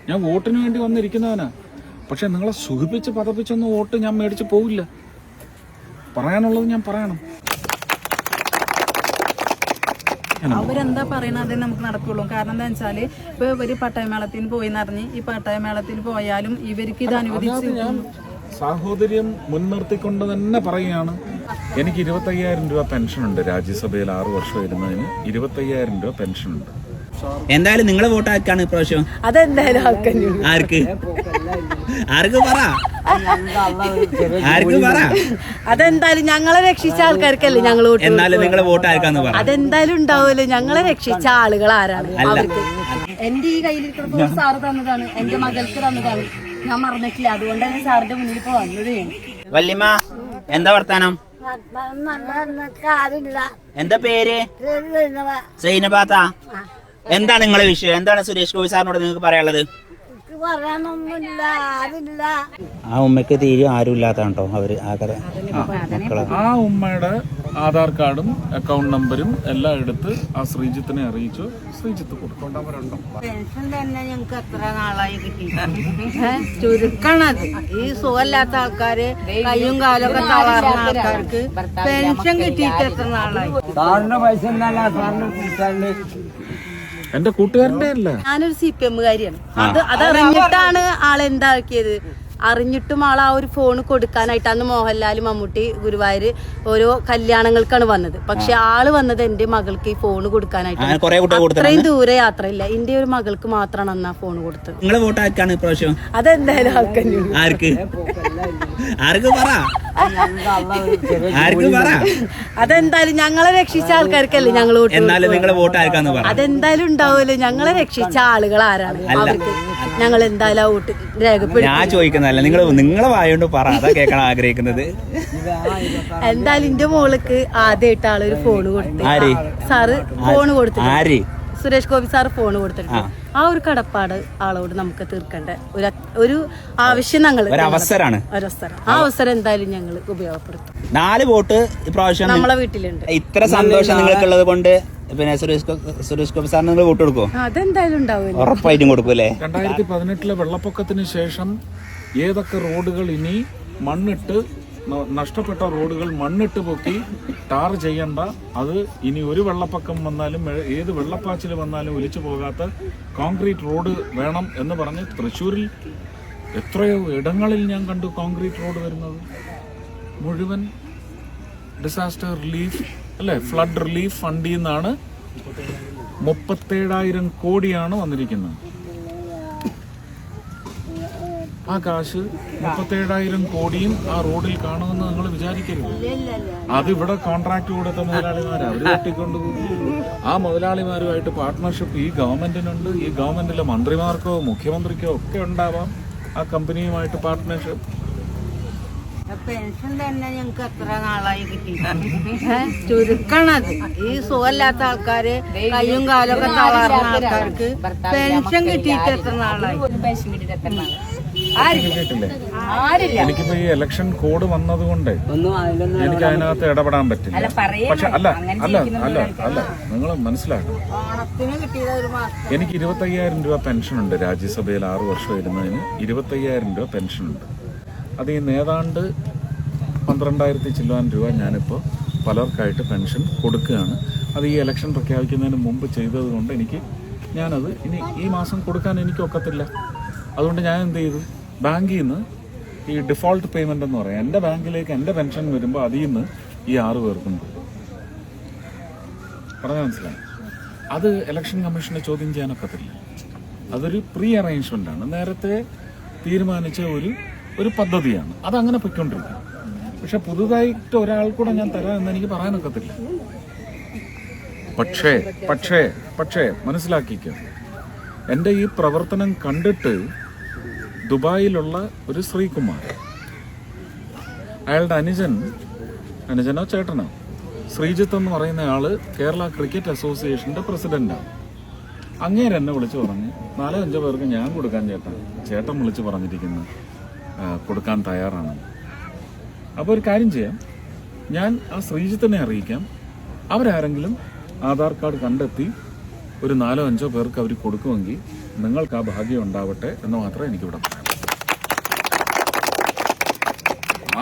ഞാൻ വോട്ടിന് വേണ്ടി വന്നിരിക്കുന്നവനാ. പക്ഷെ നിങ്ങളെ സുഖിപ്പിച്ച് പതപ്പിച്ചൊന്നും വോട്ട് ഞാൻ മേടിച്ച് പോവില്ല. പറയാനുള്ളത് ഞാൻ പറയണം. അവരെന്താ പറയണത് നമുക്ക് നടക്കുള്ളൂ. കാരണം എന്താ വെച്ചാല് ഇപ്പൊ ഇവര് പട്ടയമേളത്തിന് പോയി എന്നറിഞ്ഞ് ഈ പട്ടയമേളത്തിന് പോയാലും ഇവർക്ക് ഇത് അനുവദിച്ച് ഞാൻ സാഹോദര്യം മുൻനിർത്തിക്കൊണ്ട് തന്നെ പറയുകയാണ്. എനിക്ക് 25,000 രൂപ പെൻഷനുണ്ട്. രാജ്യസഭയിൽ 6 വർഷം ഇരുന്നതിന് 25,000 രൂപ പെൻഷനുണ്ട്. എന്തായാലും നിങ്ങളെ വോട്ട് ആർക്കാണ് ഇപ്രാവശ്യം? അതെന്തായാലും ആർക്ക് ആർക്ക് പറ ആർക്ക് പറ അതെന്തായാലും ഞങ്ങളെ രക്ഷിച്ച ആൾക്കാർക്കല്ലേ ഞങ്ങൾ വോട്ട്. എന്നാലും നിങ്ങളെ വോട്ട് ആർക്കാന്ന് പറ. അതെന്തായാലും ഉണ്ടാവുമല്ലോ. ഞങ്ങളെ രക്ഷിച്ച ആളുകൾ ആരാണ്? അവർക്ക് എന്റെ ഈ കയ്യിലിരിക്കുന്ന സാറ് തന്നതാണ്, എന്റെ മകൾക്ക് തന്നതാണ്. ഞാൻ മറന്നിട്ടില്ല. അതുകൊണ്ടാണ് സാറിന്റെ മുന്നിൽ ഇപ്പൊ വന്നത്. വല്യമ്മ എന്താ വർത്താനം? എന്താ പേര്? സൈനബാത്ത. എന്താണ് നിങ്ങളെ വിഷയം? എന്താണ് സുരേഷ് ഗോപി സാറിനോട് നിങ്ങൾക്ക് പറയാനുള്ളത്? ആ ഉമ്മക്ക് തീരെ ആരും ഇല്ലാത്തതാണ് കേട്ടോ. അവര് ആ ഉമ്മയുടെ ആധാർ കാർഡും അക്കൗണ്ട് നമ്പരും എല്ലാം എടുത്ത് ആ ശ്രീജിത്തിനെ അറിയിച്ചു. ശ്രീജിത്ത് കൊടുക്കൊണ്ടവരുണ്ടോ? പെൻഷൻ തന്നെ ഞങ്ങക്ക് എത്ര നാളായി കിട്ടിയിട്ട് ചുരുക്കണത്. ഈ സുഖമില്ലാത്ത ആൾക്കാര് കയ്യും കാലൊക്കെ തളർന്ന ആൾക്കാർക്ക് പെൻഷൻ കിട്ടിയിട്ട് എത്ര നാളായി? എന്റെ കൂട്ടുകാരന്റെ അല്ല. ഞാനൊരു CPM കാരിയാണ്. അതറിഞ്ഞിട്ടാണ് ആളെന്താക്കിയത്. അറിഞ്ഞിട്ടും ആൾ ആ ഒരു ഫോൺ കൊടുക്കാനായിട്ട് അന്ന് മോഹൻലാൽ, മമ്മൂട്ടി, ഗുരുവായൂര് ഓരോ കല്യാണങ്ങൾക്കാണ് വന്നത്. പക്ഷെ ആള് വന്നത് എന്റെ മകൾക്ക് ഈ ഫോൺ കൊടുക്കാനായിട്ട്. അത്രയും ദൂരെ യാത്രയില്ല. എന്റെ ഒരു മകൾക്ക് മാത്രമാണ് അന്ന് ആ ഫോൺ കൊടുത്തത്. നിങ്ങളെ വോട്ട് ആർക്കാണ് ഇപ്രാവശ്യം? അതെന്തായാലും ആർക്ക് ആർക്ക് പറ ആർക്ക് പറ അതെന്തായാലും ഞങ്ങളെ രക്ഷിച്ച ആൾക്കാർക്കല്ലേ ഞങ്ങൾ വോട്ട്. എന്നാലും നിങ്ങളെ വോട്ട് ആർക്കാന്ന് പറ. അതെന്തായാലും ഉണ്ടാവുമല്ലോ. ഞങ്ങളെ രക്ഷിച്ച ആളുകൾ ആരാണ്? അവർക്ക് ഞങ്ങൾ എന്തായാലും ആ വോട്ട് രേഖപ്പെടുത്തും. ഞാൻ ചോദിക്കുന്നതല്ല, നിങ്ങളെ വായോണ്ട് പറ. അതാ കേൾക്കാൻ ആഗ്രഹിക്കുന്നത്. എന്തായാലും എന്റെ മോൾക്ക് ആദ്യമായിട്ട് ആളൊരു ഫോൺ കൊടുത്തു. സാറ് ഫോൺ കൊടുത്തു. ആര്? സുരേഷ് ഗോപി സാറ് ഫോൺ കൊടുത്തിട്ട് ആ ഒരു കടപ്പാട് ആളോട് നമുക്ക് തീർക്കേണ്ട ഒരു ആവശ്യം ഞങ്ങൾ അവസരമാണ്. ആ അവസരം എന്തായാലും ഞങ്ങൾ ഉപയോഗപ്പെടുത്തും. 4 വോട്ട് ഇപ്രാവശ്യം നമ്മളെ വീട്ടിലുണ്ട്. ഇത്ര സന്തോഷം നിങ്ങൾക്കുള്ളത് കൊണ്ട് പിന്നെ സുരേഷ് ഗോപി സാറിന് നിങ്ങൾ വോട്ട് കൊടുക്കുമോ? അതെന്തായാലും ഉണ്ടാവും. ഉറപ്പായിട്ടും കൊടുക്കൂല്ലേ? 2018 വെള്ളപ്പൊക്കത്തിന് ശേഷം ഏതൊക്കെ റോഡുകൾ ഇനി മണ്ണിട്ട് നഷ്ടപ്പെട്ട റോഡുകൾ മണ്ണിട്ട് പൊക്കി ടാർ ചെയ്യണ്ട, അത് ഇനി ഒരു വെള്ളപ്പൊക്കം വന്നാലും ഏത് വെള്ളപ്പാച്ചിൽ വന്നാലും ഒലിച്ചു പോകാത്ത കോൺക്രീറ്റ് റോഡ് വേണം എന്ന് പറഞ്ഞ് തൃശ്ശൂരിൽ എത്രയോ ഇടങ്ങളിൽ ഞാൻ കണ്ടു കോൺക്രീറ്റ് റോഡ് വരുന്നത്. മുഴുവൻ ഡിസാസ്റ്റർ റിലീഫ് അല്ലെ, ഫ്ലഡ് റിലീഫ് ഫണ്ടിൽ നിന്നാണ് 37,000 കോടിയാണ് വന്നിരിക്കുന്നത്. ആ കാശ് 37,000 കോടിയും ആ റോഡിൽ കാണുമെന്ന് നിങ്ങൾ വിചാരിക്കരുത്. അതിവിടെ കോൺട്രാക്ട് കൊടുത്ത മുതലാളിമാരാ, അവര് വെട്ടിക്കൊണ്ടുപോകും. ആ മുതലാളിമാരുമായിട്ട് പാർട്ട്ണർഷിപ്പ് ഈ ഗവൺമെന്റിനുണ്ട്. ഈ ഗവൺമെന്റിലെ മന്ത്രിമാർക്കോ മുഖ്യമന്ത്രിക്കോ ഒക്കെ ഉണ്ടാവാം ആ കമ്പനിയുമായിട്ട് പാർട്ട്ണർഷിപ്പ്. പെൻഷൻ തന്നെ ഞങ്ങക്ക് എത്ര നാളായി കിട്ടിയിട്ട് ചുരുക്കണത്. ഈ സുഖമില്ലാത്ത ആൾക്കാര് കയ്യും കാലൊക്കെ തളർന്ന ആൾക്കാർക്ക് പെൻഷൻ കിട്ടിയിട്ട് എത്ര നാളായി? പെൻഷൻ കിട്ടിയിട്ട് എത്ര നാളായി? എനിക്കിപ്പോ ഈ ഇലക്ഷൻ കോഡ് വന്നതുകൊണ്ട് എനിക്ക് അതിനകത്ത് ഇടപെടാൻ പറ്റില്ല. പക്ഷെ അല്ല നിങ്ങൾ മനസ്സിലാക്കണം, എനിക്ക് 25,000 രൂപ പെൻഷനുണ്ട്. രാജ്യസഭയിൽ 6 വർഷം ഇരുന്നതിന് 25,000 രൂപ പെൻഷനുണ്ട്. അത് ഈ ഏതാണ്ട് 12,000 ചില്ലാൻ രൂപ ഞാനിപ്പോൾ പലർക്കായിട്ട് പെൻഷൻ കൊടുക്കുകയാണ്. അത് ഈ ഇലക്ഷൻ പ്രഖ്യാപിക്കുന്നതിന് മുമ്പ് ചെയ്തത് കൊണ്ട് ഞാനത് ഇനി ഈ മാസം കൊടുക്കാൻ എനിക്കൊക്കത്തില്ല. അതുകൊണ്ട് ഞാൻ എന്ത് ചെയ്തു, ബാങ്കിൽ നിന്ന് ഈ ഡിഫോൾട്ട് പേയ്മെന്റ് എന്ന് പറയാം, എൻ്റെ ബാങ്കിലേക്ക് എൻ്റെ പെൻഷൻ വരുമ്പോൾ അതിൽ നിന്ന് ഈ 6 പേർക്കും പറഞ്ഞാൽ മനസ്സിലായി. അത് ഇലക്ഷൻ കമ്മീഷനെ ചോദ്യം ചെയ്യാനൊക്കത്തില്ല. അതൊരു പ്രീ അറേഞ്ച്മെന്റ് ആണ്, നേരത്തെ തീരുമാനിച്ച ഒരു പദ്ധതിയാണ്. അതങ്ങനെ പൊയ്ക്കൊണ്ടിരിക്കും. പക്ഷെ പുതുതായിട്ട് ഒരാൾ കൂടെ ഞാൻ തരാമെന്ന് എനിക്ക് പറയാനൊക്കത്തില്ല. പക്ഷേ മനസ്സിലാക്കിക്കോ, എൻ്റെ ഈ പ്രവർത്തനം കണ്ടിട്ട് ദുബായിലുള്ള ഒരു ശ്രീകുമാർ, അയാളുടെ അനുജനോ ചേട്ടനോ ശ്രീജിത്ത് എന്ന് പറയുന്ന ആള് കേരള ക്രിക്കറ്റ് അസോസിയേഷന്റെ പ്രസിഡന്റാണ്. അങ്ങേര് എന്നെ വിളിച്ചു പറഞ്ഞ് 4-5 പേർക്ക് ഞാൻ കൊടുക്കാൻ ചേട്ടൻ വിളിച്ച് പറഞ്ഞിരിക്കുന്നു കൊടുക്കാൻ തയ്യാറാണ്. അപ്പോൾ ഒരു കാര്യം ചെയ്യാം, ഞാൻ ആ ശ്രീജിത്തിനെ അറിയിക്കാം. അവരാരെങ്കിലും ആധാർ കാർഡ് കണ്ടെത്തി ഒരു 4-5 പേർക്ക് അവർ കൊടുക്കുമെങ്കിൽ നിങ്ങൾക്ക് ആ ഭാഗ്യം ഉണ്ടാവട്ടെ എന്ന് മാത്രമേ എനിക്കിവിടെ പറയാം.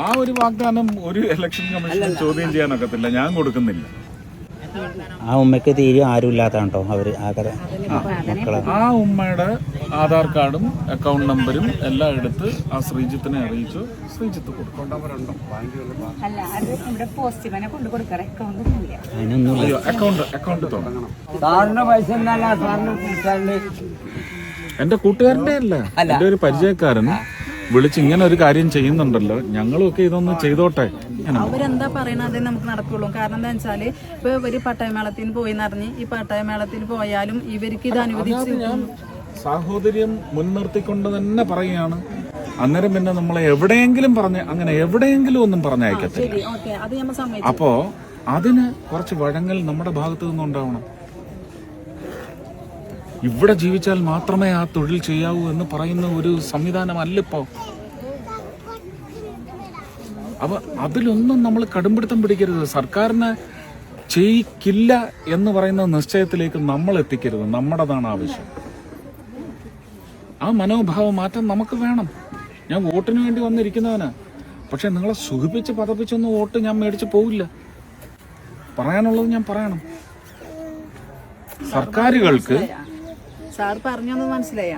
ആ ഒരു വാഗ്ദാനം ഒരു ഇലക്ഷൻ കമ്മീഷൻ ചോദ്യം ചെയ്യാനൊക്കത്തില്ല, ഞാൻ കൊടുക്കുന്നില്ല. ആ ഉമ്മയ്ക്ക് തീരെ ആരും ഇല്ലാത്തതാണോ അവര് ആകെ മക്കളെ? ആ ഉമ്മയുടെ ആധാർ കാർഡും അക്കൗണ്ട് നമ്പരും എല്ലാം എടുത്ത് ആ ശ്രീജിത്തിനെ അറിയിച്ചു. ശ്രീജിത്ത് കൊടുക്കും. അതിനൊന്നുമില്ല. അക്കൗണ്ട് തുടങ്ങണം. എന്റെ കൂട്ടുകാരന്റെ അല്ല, എന്റെ ഒരു പരിചയക്കാരൻ വിളിച്ച് ഇങ്ങനെ ഒരു കാര്യം ചെയ്യുന്നുണ്ടല്ലോ, ഞങ്ങളുമൊക്കെ ഇതൊന്ന് ചെയ്തോട്ടെ. അവരെന്താ പറയണത് നമുക്ക് നടക്കുള്ളൂ. കാരണം എന്താ വെച്ചാല് ഇപ്പൊ ഇവര് പട്ടായമേളത്തിന് പോയി എന്നറിഞ്ഞ് ഈ പട്ടായമേളത്തിന് പോയാലും ഇവർക്ക് ഇത് അനുവദിച്ച് ഞാൻ സാഹോദര്യം മുൻനിർത്തിക്കൊണ്ട് തന്നെ പറയുകയാണ്. അന്നേരം പിന്നെ നമ്മളെ എവിടെയെങ്കിലും അങ്ങനെ എവിടെയെങ്കിലും ഒന്നും പറഞ്ഞയക്കത്തില്ല. അത് നമ്മൾ സമ്മതിച്ചു. അപ്പോ അതിന് കുറച്ച് വഴങ്ങൽ നമ്മുടെ ഭാഗത്തു നിന്നുണ്ടാവണം. ഇവിടെ ജീവിച്ചാൽ മാത്രമേ ആ തൊഴിൽ ചെയ്യാവൂ എന്ന് പറയുന്ന ഒരു സംവിധാനമല്ല ഇപ്പോ. അപ്പൊ അതിലൊന്നും നമ്മൾ കടുംപിടുത്തം പിടിക്കരുത്. സർക്കാരിന് ചെയ്യിക്കില്ല എന്ന് പറയുന്ന നിശ്ചയത്തിലേക്ക് നമ്മൾ എത്തിക്കരുത്. നമ്മുടേതാണ് ആവശ്യം. ആ മനോഭാവ മാറ്റം നമുക്ക് വേണം. ഞാൻ വോട്ടിന് വേണ്ടി വന്നിരിക്കുന്നവനാ. പക്ഷെ നിങ്ങളെ സുഖിപ്പിച്ച് പതപ്പിച്ചൊന്നും വോട്ട് ഞാൻ മേടിച്ച് പോവില്ല. പറയാനുള്ളത് ഞാൻ പറയണം. സർക്കാരുകൾക്ക് സാർ പറഞ്ഞൊന്ന് മനസ്സിലായ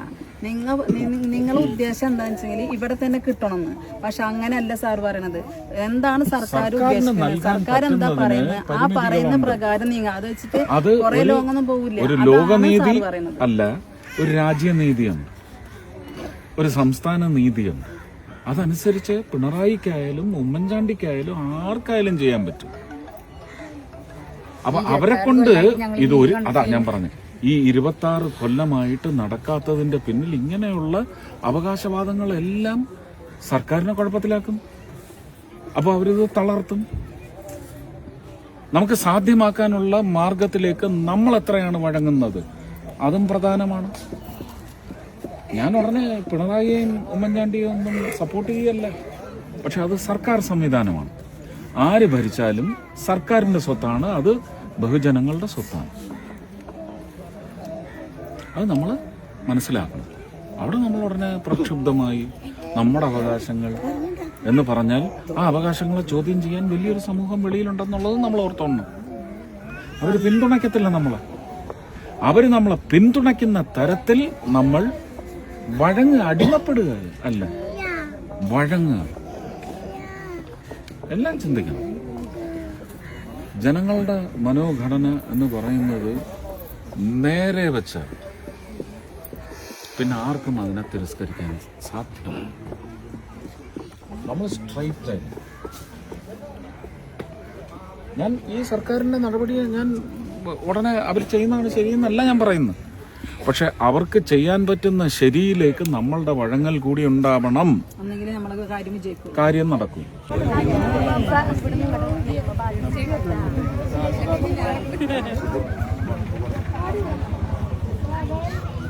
നിങ്ങളെ ഉദ്ദേശം എന്താന്ന് വെച്ചെങ്കിൽ ഇവിടെ തന്നെ കിട്ടണമെന്ന്. പക്ഷെ അങ്ങനെയല്ല സാർ പറയണത്. എന്താണ് സർക്കാർ ഉദ്ദേശിക്കുന്നത്, സർക്കാർ എന്താ പറയുന്നത്, ആ പറയുന്ന പ്രകാരം നീങ്ങ. അത് വെച്ചിട്ട് കുറെ ലോങ്ങൊന്നും പോകില്ല. ഒരു ലോകനീതി അല്ല, ഒരു രാജ്യനീതിയാണ്, ഒരു സംസ്ഥാന നീതിയാണ്. അതനുസരിച്ച് പിണറായിക്കായാലും ഉമ്മൻചാണ്ടിക്കായാലും ആർക്കായാലും ചെയ്യാൻ പറ്റും. അപ്പൊ അവരെ കൊണ്ട് അതാ ഞാൻ പറഞ്ഞു, ഈ 26 കൊല്ലമായിട്ട് നടക്കാത്തതിന്റെ പിന്നിൽ ഇങ്ങനെയുള്ള അവകാശവാദങ്ങളെല്ലാം സർക്കാരിനെ കുഴപ്പത്തിലാക്കും. അപ്പൊ അവരിത് തളർത്തും. നമുക്ക് സാധ്യമാക്കാനുള്ള മാർഗത്തിലേക്ക് നമ്മൾ എത്രയാണ് വഴങ്ങുന്നത്, അതും പ്രധാനമാണ്. ഞാൻ ഉടനെ പിണറായിയെയും ഉമ്മൻചാണ്ടിയും ഒന്നും സപ്പോർട്ട് ചെയ്യല്ല. പക്ഷെ അത് സർക്കാർ സംവിധാനമാണ്. ആര് ഭരിച്ചാലും സർക്കാരിന്റെ സ്വത്താണ്, അത് ബഹുജനങ്ങളുടെ സ്വത്താണ്. അത് നമ്മൾ മനസ്സിലാക്കണം. അവിടെ നമ്മൾ ഉടനെ പ്രക്ഷുബ്ധമായി നമ്മുടെ അവകാശങ്ങൾ എന്ന് പറഞ്ഞാൽ ആ അവകാശങ്ങളെ ചോദ്യം ചെയ്യാൻ വലിയൊരു സമൂഹം വെളിയിലുണ്ടെന്നുള്ളത് നമ്മൾ ഓർത്തോണം. അവർ പിന്തുണയ്ക്കത്തില്ല നമ്മളെ. അവർ നമ്മളെ പിന്തുണയ്ക്കുന്ന തരത്തിൽ നമ്മൾ അടിമപ്പെടുക അല്ല, വഴങ്ങുക. എല്ലാം ചിന്തിക്കണം. ജനങ്ങളുടെ മനോഘടന എന്ന് പറയുന്നത് നേരെ വെച്ച പിന്നെ ആർക്കും അതിനെ തിരസ്കരിക്കാൻ സാധ്യമല്ല. നമ്മൾ സ്ട്രൈറ്റ് ആയി. ഞാൻ ഈ സർക്കാരിന്റെ നടപടിയെ ഞാൻ ഉടനെ അവർ ചെയ്യുന്നതാണ് ശരിയെന്നല്ല ഞാൻ പറയുന്നത്. പക്ഷെ അവർക്ക് ചെയ്യാൻ പറ്റുന്ന ശരിയിലേക്ക് നമ്മളുടെ വഴങ്ങൽ കൂടി ഉണ്ടാവണം. കാര്യം നടക്കും.